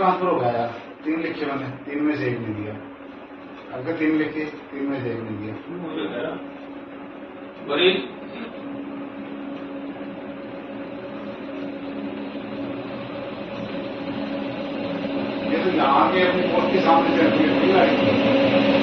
Transfer हो गया यार, 3 लिखे मैंने, 3 में से 1 नहीं दिया। अगर 3 लिखे, 3 में से 1 नहीं दिया। ये तो यहाँ के अपनी कोर्ट के सामने से